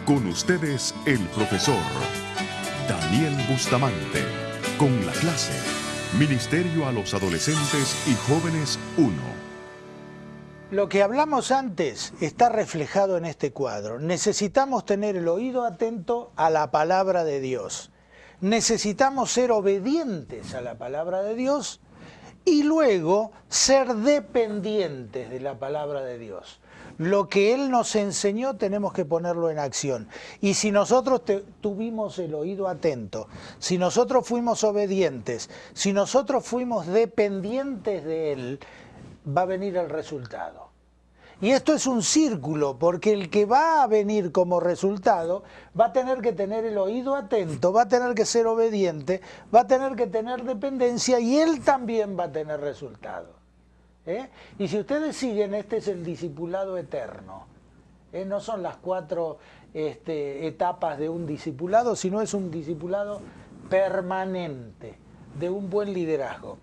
Con ustedes, el profesor Daniel Bustamante, con la clase Ministerio a los Adolescentes y Jóvenes 1. Lo que hablamos antes está reflejado en este cuadro. Necesitamos tener el oído atento a la palabra de Dios. Necesitamos ser obedientes a la palabra de Dios y luego ser dependientes de la palabra de Dios. Lo que Él nos enseñó tenemos que ponerlo en acción. Y si nosotros tuvimos el oído atento, si nosotros fuimos obedientes, si nosotros fuimos dependientes de Él, va a venir el resultado. Y esto es un círculo, porque el que va a venir como resultado va a tener que tener el oído atento, va a tener que ser obediente, va a tener que tener dependencia y él también va a tener resultado. Y si ustedes siguen, este es el discipulado eterno. No son las 4 etapas de un discipulado, sino es un discipulado permanente, de un buen liderazgo.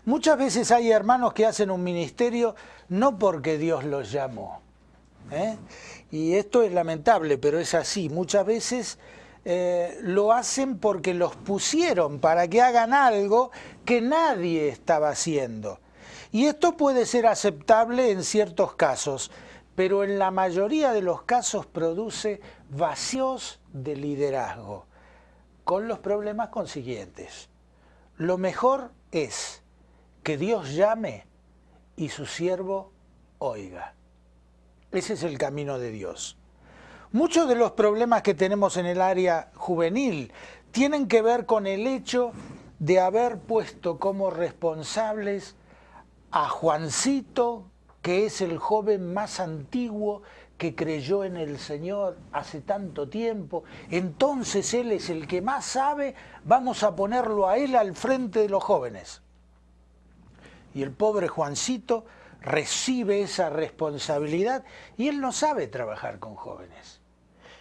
Muchas veces hay hermanos que hacen un ministerio no porque Dios los llamó. Y esto es lamentable, pero es así. Muchas veces lo hacen porque los pusieron para que hagan algo que nadie estaba haciendo. Y esto puede ser aceptable en ciertos casos, pero en la mayoría de los casos produce vacíos de liderazgo, con los problemas consiguientes. Lo mejor es que Dios llame y su siervo oiga. Ese es el camino de Dios. Muchos de los problemas que tenemos en el área juvenil tienen que ver con el hecho de haber puesto como responsables a Juancito, que es el joven más antiguo que creyó en el Señor hace tanto tiempo. Entonces él es el que más sabe, vamos a ponerlo a él al frente de los jóvenes. Y el pobre Juancito recibe esa responsabilidad y él no sabe trabajar con jóvenes.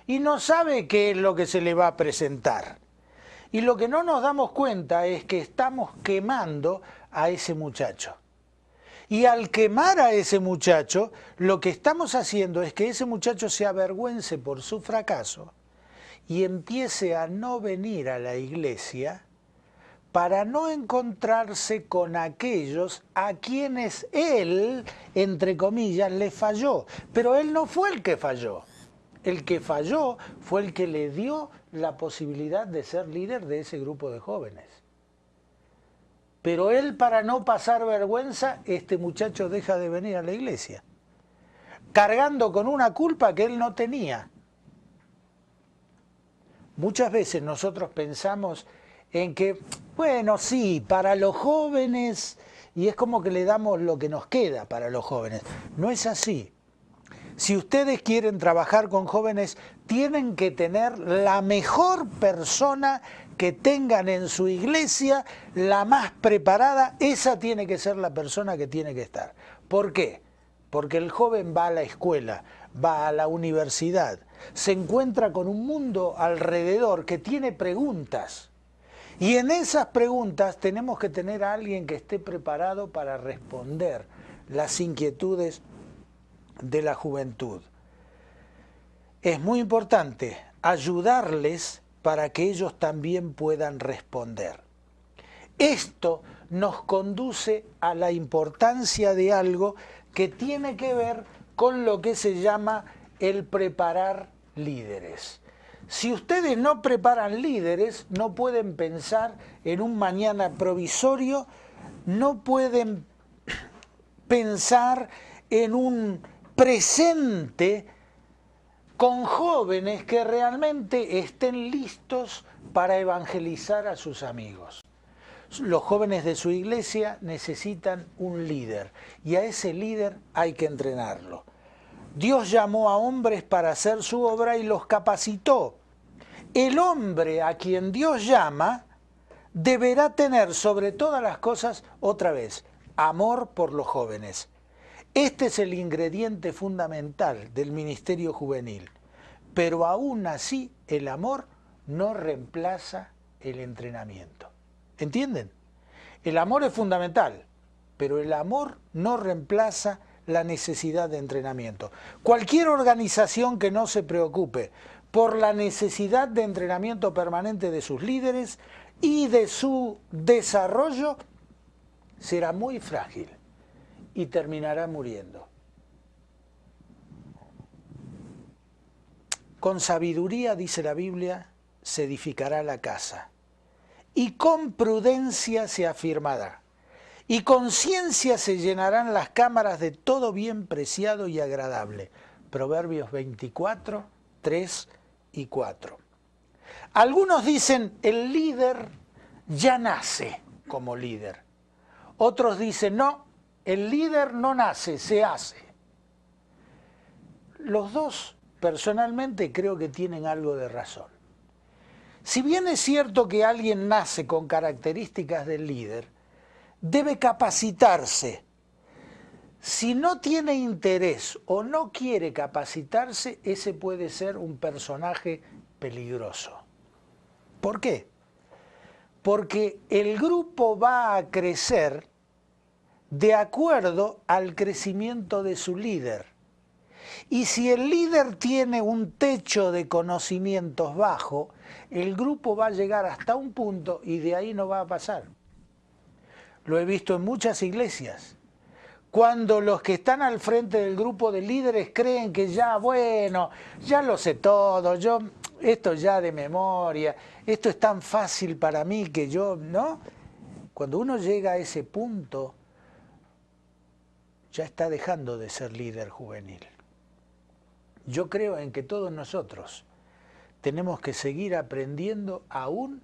Y no sabe qué es lo que se le va a presentar. Y lo que no nos damos cuenta es que estamos quemando a ese muchacho. Y al quemar a ese muchacho, lo que estamos haciendo es que ese muchacho se avergüence por su fracaso y empiece a no venir a la iglesia para no encontrarse con aquellos a quienes él, entre comillas, le falló. Pero él no fue el que falló. El que falló fue el que le dio la posibilidad de ser líder de ese grupo de jóvenes. Pero él, para no pasar vergüenza, este muchacho deja de venir a la iglesia, cargando con una culpa que él no tenía. Muchas veces nosotros pensamos en que, bueno, sí, para los jóvenes, y es como que le damos lo que nos queda para los jóvenes. No es así. Si ustedes quieren trabajar con jóvenes, tienen que tener la mejor persona que tengan en su iglesia, la más preparada. Esa tiene que ser la persona que tiene que estar. ¿Por qué? Porque el joven va a la escuela, va a la universidad, se encuentra con un mundo alrededor que tiene preguntas. Y en esas preguntas tenemos que tener a alguien que esté preparado para responder las inquietudes de la juventud. Es muy importante ayudarles para que ellos también puedan responder. Esto nos conduce a la importancia de algo que tiene que ver con lo que se llama el preparar líderes. Si ustedes no preparan líderes, no pueden pensar en un mañana provisorio, no pueden pensar en un presente con jóvenes que realmente estén listos para evangelizar a sus amigos. Los jóvenes de su iglesia necesitan un líder y a ese líder hay que entrenarlo. Dios llamó a hombres para hacer su obra y los capacitó. El hombre a quien Dios llama deberá tener sobre todas las cosas, otra vez, amor por los jóvenes. Este es el ingrediente fundamental del ministerio juvenil. Pero aún así, el amor no reemplaza el entrenamiento. ¿Entienden? El amor es fundamental, pero el amor no reemplaza la necesidad de entrenamiento. Cualquier organización que no se preocupe por la necesidad de entrenamiento permanente de sus líderes y de su desarrollo será muy frágil y terminará muriendo. Con sabiduría, dice la Biblia, se edificará la casa, y con prudencia se afirmará, y con ciencia se llenarán las cámaras de todo bien preciado y agradable. Proverbios 24, 3 y 4. Algunos dicen, el líder ya nace como líder. Otros dicen, no, el líder no nace, se hace. Los dos, personalmente, creo que tienen algo de razón. Si bien es cierto que alguien nace con características del líder, debe capacitarse. Si no tiene interés o no quiere capacitarse, ese puede ser un personaje peligroso. ¿Por qué? Porque el grupo va a crecer de acuerdo al crecimiento de su líder. Y si el líder tiene un techo de conocimientos bajo, el grupo va a llegar hasta un punto y de ahí no va a pasar. Lo he visto en muchas iglesias. Cuando los que están al frente del grupo de líderes creen que ya, bueno, ya lo sé todo, esto ya de memoria, esto es tan fácil para mí que yo, ¿no? Cuando uno llega a ese punto, ya está dejando de ser líder juvenil. Yo creo en que todos nosotros tenemos que seguir aprendiendo aún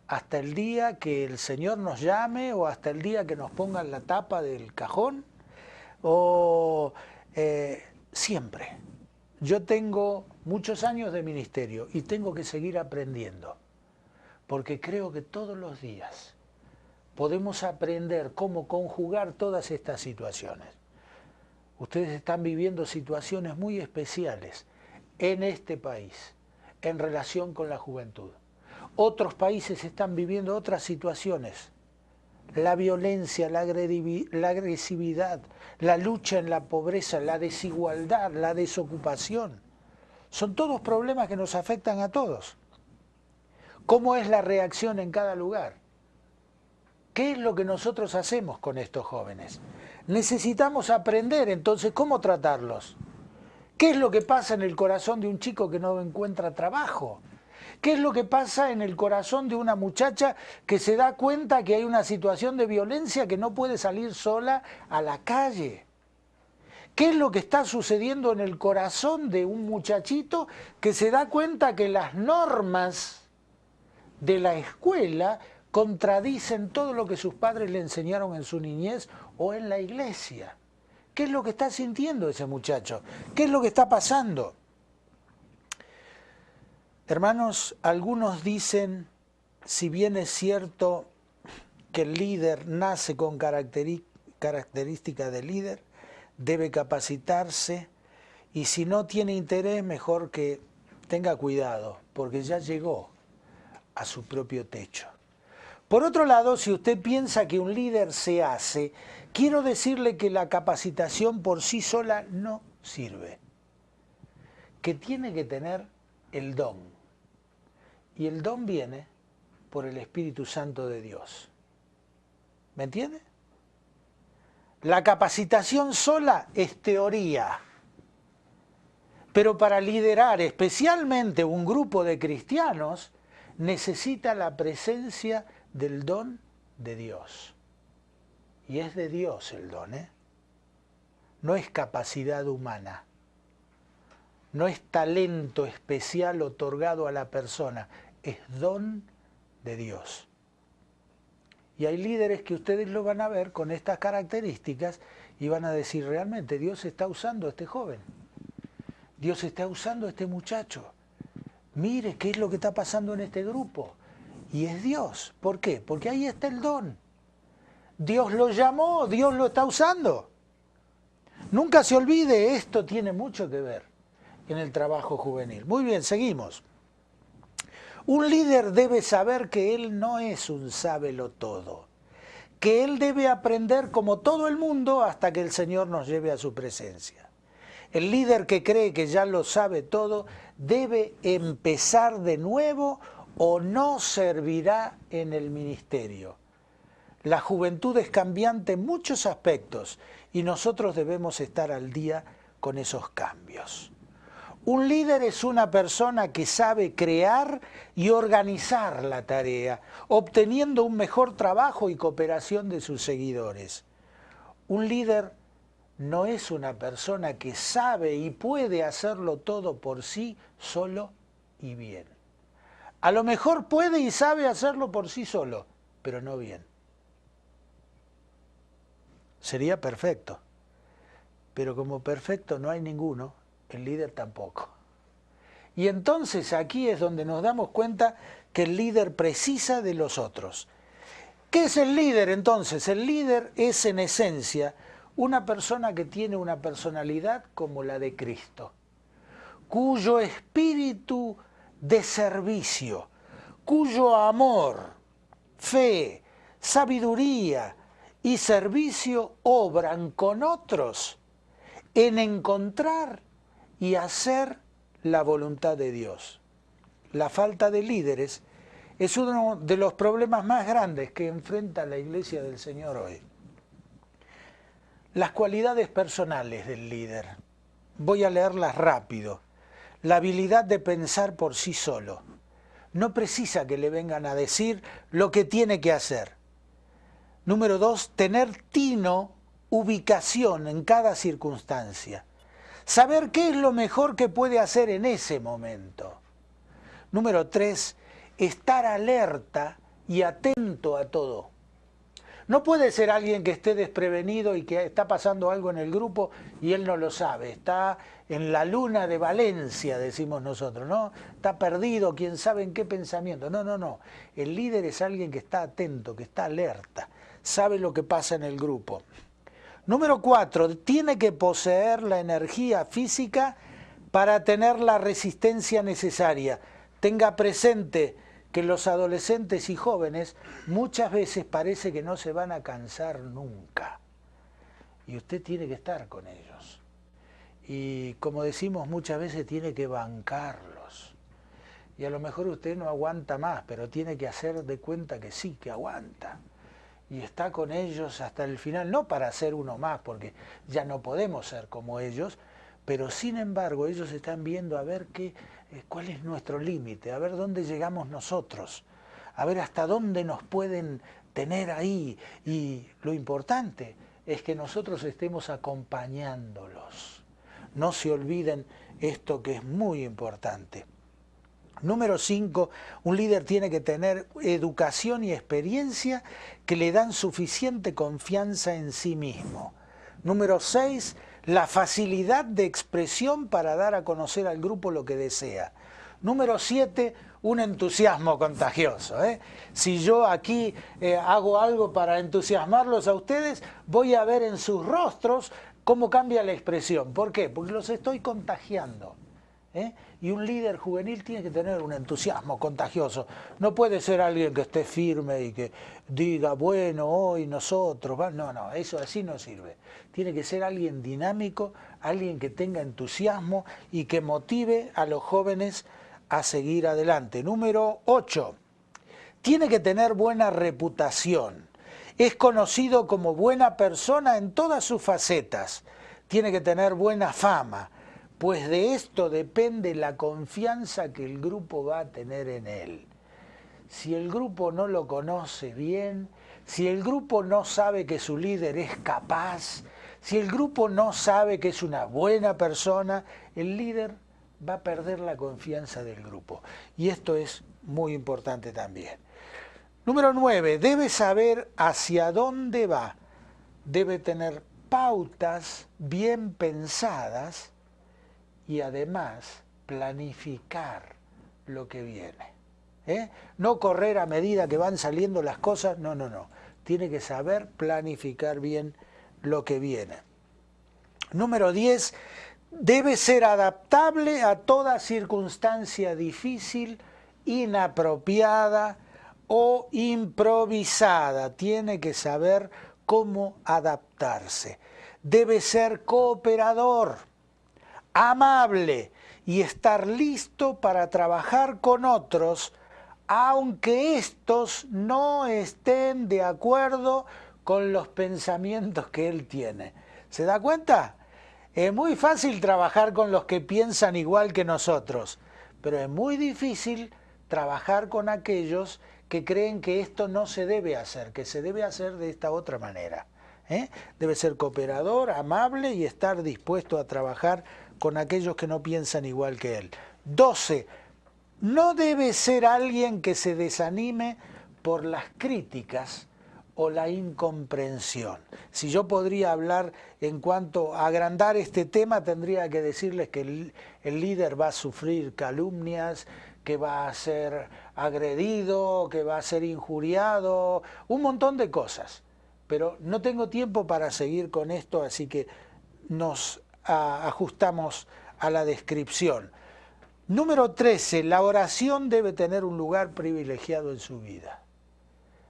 hasta el día que el Señor nos llame o hasta el día que nos pongan la tapa del cajón o siempre. Yo tengo muchos años de ministerio y tengo que seguir aprendiendo porque creo que todos los días podemos aprender cómo conjugar todas estas situaciones. Ustedes están viviendo situaciones muy especiales en este país en relación con la juventud. Otros países están viviendo otras situaciones. La violencia, la agresividad, la lucha en la pobreza, la desigualdad, la desocupación. Son todos problemas que nos afectan a todos. ¿Cómo es la reacción en cada lugar? ¿Qué es lo que nosotros hacemos con estos jóvenes? Necesitamos aprender, entonces, cómo tratarlos. ¿Qué es lo que pasa en el corazón de un chico que no encuentra trabajo? ¿Qué es lo que pasa en el corazón de una muchacha que se da cuenta que hay una situación de violencia que no puede salir sola a la calle? ¿Qué es lo que está sucediendo en el corazón de un muchachito que se da cuenta que las normas de la escuela contradicen todo lo que sus padres le enseñaron en su niñez o en la iglesia? ¿Qué es lo que está sintiendo ese muchacho? ¿Qué es lo que está pasando? Hermanos, algunos dicen, si bien es cierto que el líder nace con características de líder, debe capacitarse y si no tiene interés, mejor que tenga cuidado, porque ya llegó a su propio techo. Por otro lado, si usted piensa que un líder se hace, quiero decirle que la capacitación por sí sola no sirve, que tiene que tener el don. Y el don viene por el Espíritu Santo de Dios. ¿Me entiende? La capacitación sola es teoría. Pero para liderar especialmente un grupo de cristianos, necesita la presencia del don de Dios. Y es de Dios el don, ¿eh? No es capacidad humana. No es talento especial otorgado a la persona. Es don de Dios. Y hay líderes que ustedes lo van a ver con estas características y van a decir, realmente Dios está usando a este joven. Dios está usando a este muchacho. Mire qué es lo que está pasando en este grupo. Y es Dios. ¿Por qué? Porque ahí está el don. Dios lo llamó, Dios lo está usando. Nunca se olvide, esto tiene mucho que ver en el trabajo juvenil. Muy bien, seguimos. Un líder debe saber que él no es un sábelotodo, que él debe aprender como todo el mundo hasta que el Señor nos lleve a su presencia. El líder que cree que ya lo sabe todo debe empezar de nuevo o no servirá en el ministerio. La juventud es cambiante en muchos aspectos y nosotros debemos estar al día con esos cambios. Un líder es una persona que sabe crear y organizar la tarea, obteniendo un mejor trabajo y cooperación de sus seguidores. Un líder no es una persona que sabe y puede hacerlo todo por sí solo y bien. A lo mejor puede y sabe hacerlo por sí solo, pero no bien. Sería perfecto, pero como perfecto no hay ninguno, el líder tampoco. Y entonces aquí es donde nos damos cuenta que el líder precisa de los otros. ¿Qué es el líder entonces? El líder es en esencia una persona que tiene una personalidad como la de Cristo, cuyo espíritu de servicio, cuyo amor, fe, sabiduría y servicio obran con otros en encontrar y hacer la voluntad de Dios. La falta de líderes es uno de los problemas más grandes que enfrenta la Iglesia del Señor hoy. Las cualidades personales del líder. Voy a leerlas rápido. La habilidad de pensar por sí solo. No precisa que le vengan a decir lo que tiene que hacer. Número 2, tener tino, ubicación en cada circunstancia. Saber qué es lo mejor que puede hacer en ese momento. Número 3, estar alerta y atento a todo. No puede ser alguien que esté desprevenido y que está pasando algo en el grupo y él no lo sabe. Está en la luna de Valencia, decimos nosotros, ¿no? Está perdido, quién sabe en qué pensamiento. No, no, no. El líder es alguien que está atento, que está alerta, sabe lo que pasa en el grupo. Número 4, tiene que poseer la energía física para tener la resistencia necesaria. Tenga presente que los adolescentes y jóvenes muchas veces parece que no se van a cansar nunca. Y usted tiene que estar con ellos. Y como decimos muchas veces, tiene que bancarlos. Y a lo mejor usted no aguanta más, pero tiene que hacer de cuenta que sí, que aguanta. Y está con ellos hasta el final, no para ser uno más, porque ya no podemos ser como ellos, pero sin embargo ellos están viendo a ver cuál es nuestro límite, a ver dónde llegamos nosotros, a ver hasta dónde nos pueden tener ahí. Y lo importante es que nosotros estemos acompañándolos. No se olviden esto que es muy importante. Número 5, un líder tiene que tener educación y experiencia que le dan suficiente confianza en sí mismo. Número 6, la facilidad de expresión para dar a conocer al grupo lo que desea. Número 7, un entusiasmo contagioso. Si yo aquí hago algo para entusiasmarlos a ustedes, voy a ver en sus rostros cómo cambia la expresión. ¿Por qué? Porque los estoy contagiando. Y un líder juvenil tiene que tener un entusiasmo contagioso. No puede ser alguien que esté firme y que diga, bueno, hoy nosotros... No, no, eso así no sirve. Tiene que ser alguien dinámico, alguien que tenga entusiasmo y que motive a los jóvenes a seguir adelante. Número 8, tiene que tener buena reputación. Es conocido como buena persona en todas sus facetas. Tiene que tener buena fama, pues de esto depende la confianza que el grupo va a tener en él. Si el grupo no lo conoce bien, si el grupo no sabe que su líder es capaz, si el grupo no sabe que es una buena persona, el líder va a perder la confianza del grupo. Y esto es muy importante también. Número 9, debe saber hacia dónde va. Debe tener pautas bien pensadas y además planificar lo que viene. No correr a medida que van saliendo las cosas, no, no, no. Tiene que saber planificar bien lo que viene. Número 10, debe ser adaptable a toda circunstancia difícil, inapropiada o improvisada, tiene que saber cómo adaptarse. Debe ser cooperador, amable y estar listo para trabajar con otros, aunque estos no estén de acuerdo con los pensamientos que él tiene. ¿Se da cuenta? Es muy fácil trabajar con los que piensan igual que nosotros, pero es muy difícil trabajar con aquellos que creen que esto no se debe hacer, que se debe hacer de esta otra manera. Debe ser cooperador, amable y estar dispuesto a trabajar con aquellos que no piensan igual que él. 12. No debe ser alguien que se desanime por las críticas o la incomprensión. Si yo podría hablar en cuanto a agrandar este tema, tendría que decirles que el líder va a sufrir calumnias, que va a ser agredido, que va a ser injuriado, un montón de cosas. Pero no tengo tiempo para seguir con esto, así que nos ajustamos a la descripción. Número 13, la oración debe tener un lugar privilegiado en su vida.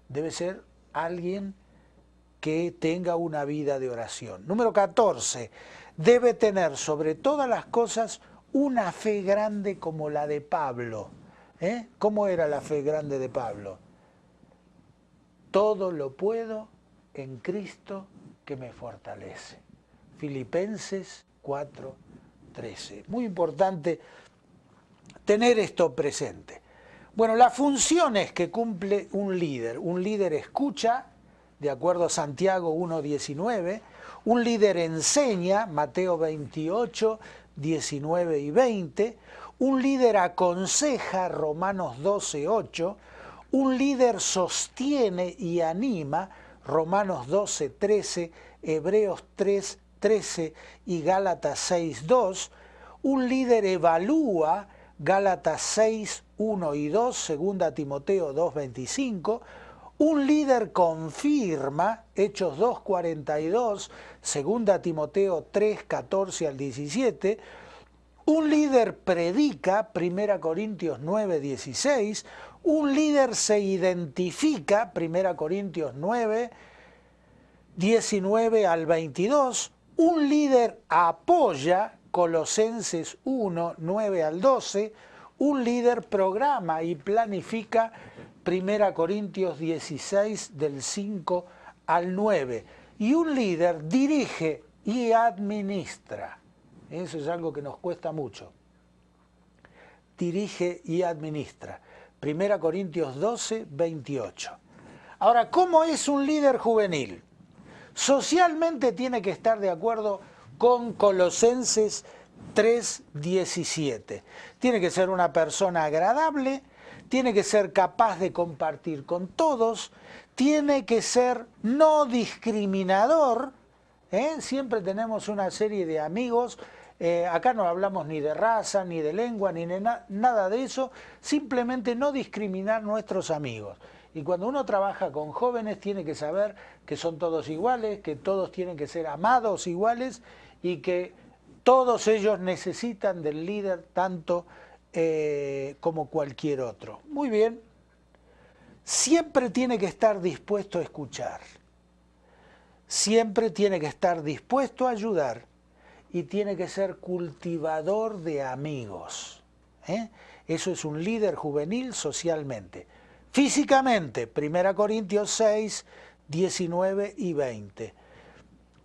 Debe ser alguien que tenga una vida de oración. Número 14, debe tener sobre todas las cosas una fe grande como la de Pablo. ¿Cómo era la fe grande de Pablo? Todo lo puedo en Cristo que me fortalece. Filipenses 4:13. Muy importante tener esto presente. Bueno, las funciones que cumple un líder escucha, de acuerdo a Santiago 1:19, un líder enseña, Mateo 28, 19 y 20, un líder aconseja, Romanos 12:8, un líder sostiene y anima, Romanos 12:13, Hebreos 3:13 y Gálatas 6:2, un líder evalúa, Gálatas 6:1 y 2, 2 Timoteo 2:25, un líder confirma, Hechos 2:42, 2 Timoteo 3:14 al 17, un líder predica, 1 Corintios 9:16, un líder se identifica, 1 Corintios 9, 19 al 22, un líder apoya, Colosenses 1, 9 al 12, un líder programa y planifica, 1 Corintios 16 del 5 al 9, y un líder dirige y administra. Eso es algo que nos cuesta mucho. Dirige y administra. 1 Corintios 12, 28. Ahora, ¿cómo es un líder juvenil? Socialmente tiene que estar de acuerdo con Colosenses 3:17. Tiene que ser una persona agradable, tiene que ser capaz de compartir con todos, tiene que ser no discriminador. Siempre tenemos una serie de amigos, acá no hablamos ni de raza, ni de lengua, ni de nada de eso, simplemente no discriminar nuestros amigos. Y cuando uno trabaja con jóvenes tiene que saber que son todos iguales, que todos tienen que ser amados iguales y que todos ellos necesitan del líder tanto como cualquier otro. Muy bien. Siempre tiene que estar dispuesto a escuchar. Siempre tiene que estar dispuesto a ayudar y tiene que ser cultivador de amigos. Eso es un líder juvenil socialmente. Físicamente, 1 Corintios 6, 19 y 20.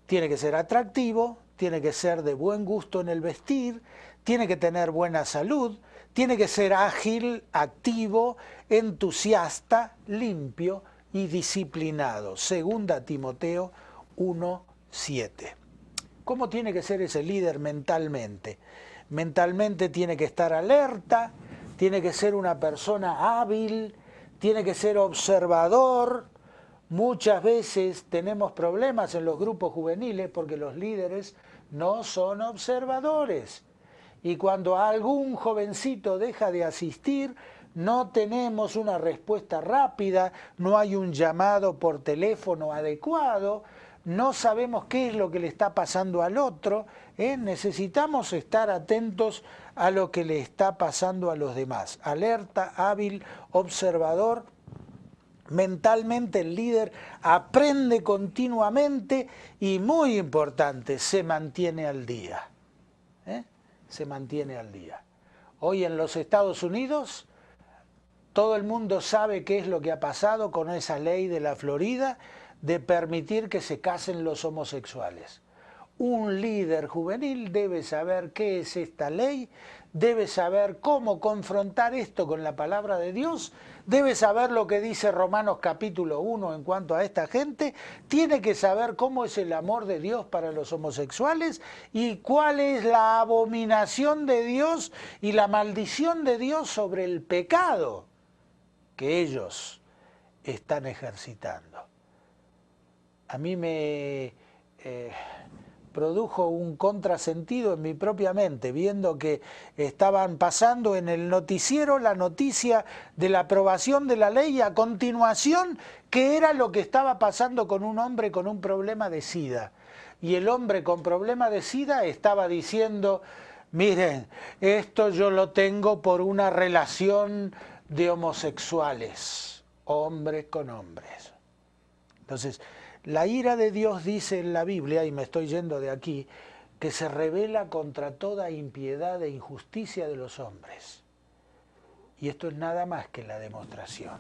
Tiene que ser atractivo, tiene que ser de buen gusto en el vestir, tiene que tener buena salud, tiene que ser ágil, activo, entusiasta, limpio y disciplinado. 2 Timoteo 1:7. ¿Cómo tiene que ser ese líder mentalmente? Mentalmente tiene que estar alerta, tiene que ser una persona hábil, tiene que ser observador. Muchas veces tenemos problemas en los grupos juveniles porque los líderes no son observadores. Y cuando algún jovencito deja de asistir, no tenemos una respuesta rápida, no hay un llamado por teléfono adecuado, no sabemos qué es lo que le está pasando al otro. Necesitamos estar atentos a lo que le está pasando a los demás. Alerta, hábil, observador Mentalmente el líder aprende continuamente y, muy importante, se mantiene al día. Se mantiene al día. Hoy en los Estados Unidos todo el mundo sabe qué es lo que ha pasado con esa ley de la Florida de permitir que se casen los homosexuales. Un líder juvenil debe saber qué es esta ley, debe saber cómo confrontar esto con la palabra de Dios, debe saber lo que dice Romanos capítulo 1 en cuanto a esta gente, tiene que saber cómo es el amor de Dios para los homosexuales y cuál es la abominación de Dios y la maldición de Dios sobre el pecado que ellos están ejercitando. A mí me produjo un contrasentido en mi propia mente, viendo que estaban pasando en el noticiero la noticia de la aprobación de la ley y a continuación qué era lo que estaba pasando con un hombre con un problema de SIDA. Y el hombre con problema de SIDA estaba diciendo, miren, esto yo lo tengo por una relación de homosexuales, hombres con hombres. Entonces, la ira de Dios dice en la Biblia, y me estoy yendo de aquí, que se revela contra toda impiedad e injusticia de los hombres. Y esto es nada más que la demostración.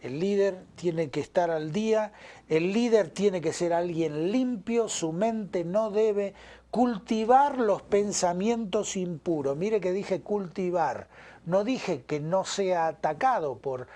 El líder tiene que estar al día, el líder tiene que ser alguien limpio, su mente no debe cultivar los pensamientos impuros. Mire que dije cultivar, no dije que no sea atacado por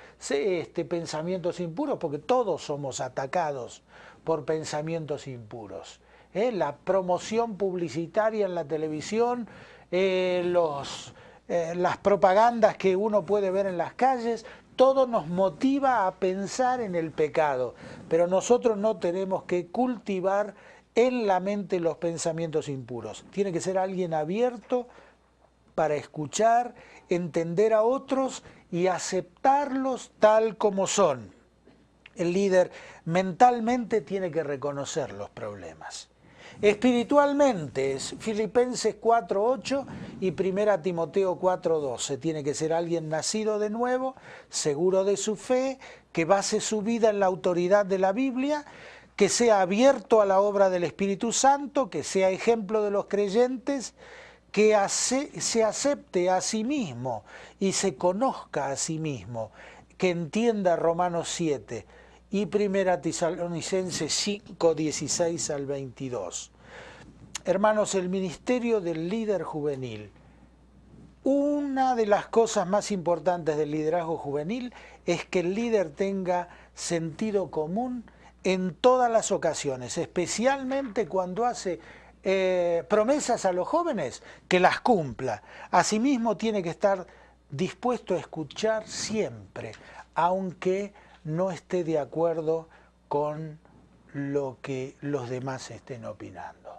pensamientos impuros, porque todos somos atacados por pensamientos impuros. La promoción publicitaria en la televisión, las propagandas que uno puede ver en las calles, todo nos motiva a pensar en el pecado, pero nosotros no tenemos que cultivar en la mente los pensamientos impuros. Tiene que ser alguien abierto para escuchar, entender a otros y aceptarlos tal como son. El líder mentalmente tiene que reconocer los problemas. Espiritualmente es Filipenses 4:8 y 1 Timoteo 4:12. Tiene que ser alguien nacido de nuevo, seguro de su fe, que base su vida en la autoridad de la Biblia, que sea abierto a la obra del Espíritu Santo, que sea ejemplo de los creyentes, que se acepte a sí mismo y se conozca a sí mismo, que entienda Romanos 7 y 1 Tesalonicenses 5, 16 al 22. Hermanos, el ministerio del líder juvenil, una de las cosas más importantes del liderazgo juvenil es que el líder tenga sentido común en todas las ocasiones, especialmente cuando hace promesas a los jóvenes, que las cumpla. Asimismo, tiene que estar dispuesto a escuchar siempre, aunque no esté de acuerdo con lo que los demás estén opinando.